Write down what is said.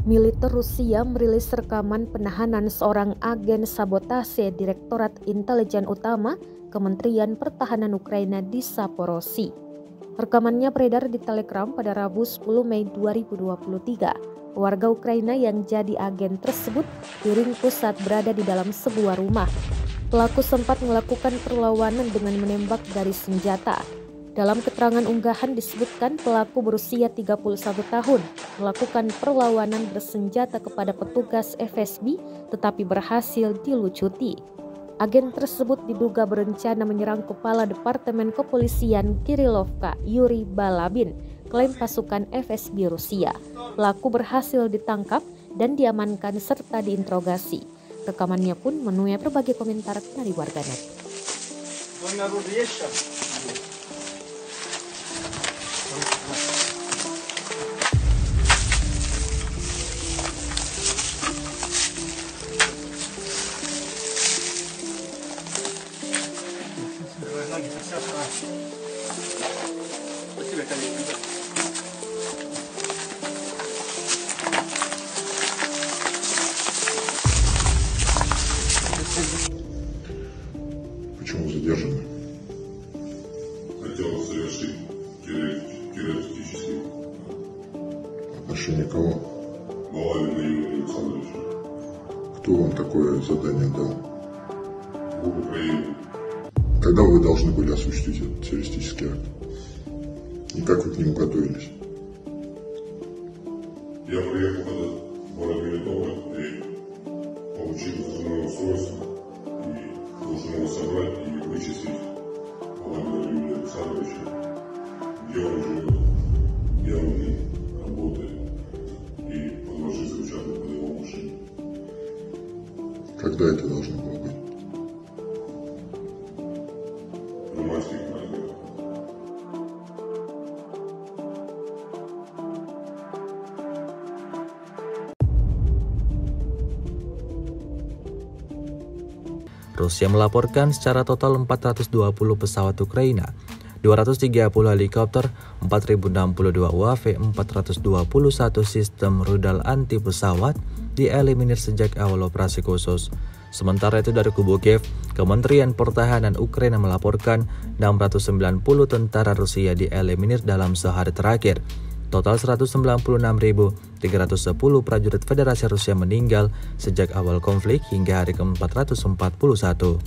Militer Rusia merilis rekaman penahanan seorang agen sabotase Direktorat Intelijen Utama Kementerian Pertahanan Ukraina di Zaporozhye. Rekamannya beredar di Telegram pada Rabu 10 Mei 2023. Warga Ukraina yang jadi agen tersebut diringkus saat berada di dalam sebuah rumah. Pelaku sempat melakukan perlawanan dengan menembak dari senjata. Dalam keterangan unggahan disebutkan pelaku berusia 31 tahun melakukan perlawanan bersenjata kepada petugas FSB tetapi berhasil dilucuti. Agen tersebut diduga berencana menyerang kepala Departemen Kepolisian Kirillovka Yuri Balabin, klaim pasukan FSB Rusia. Pelaku berhasil ditangkap dan diamankan serta diinterogasi. Rekamannya pun menuai berbagai komentar dari warganet. Почему задержаны? Хотел совершить террористический В отношении кого? Балабина Юрия Александровича Кто вам такое задание дал? в Украину. Когда вы должны были осуществить этот террористический акт? И как вы к нему готовились? Я приехал в город Мелитополь и получил взрывное устройство и должен его собрать и вычислить Балабина Юрия Александровича, где он живет, где он работает, и подложить взрывчатку под его машину. Когда это должно было быть? На майских праздниках. Rusia melaporkan secara total 420 pesawat Ukraina, 230 helikopter, 4.062 UAV, 421 sistem rudal anti pesawat dieliminir sejak awal operasi khusus. Sementara itu dari kubu Kiev, Kementerian Pertahanan Ukraina melaporkan 690 tentara Rusia dieliminir dalam sehari terakhir. Total 196.310 prajurit Federasi Rusia meninggal sejak awal konflik hingga hari ke-441.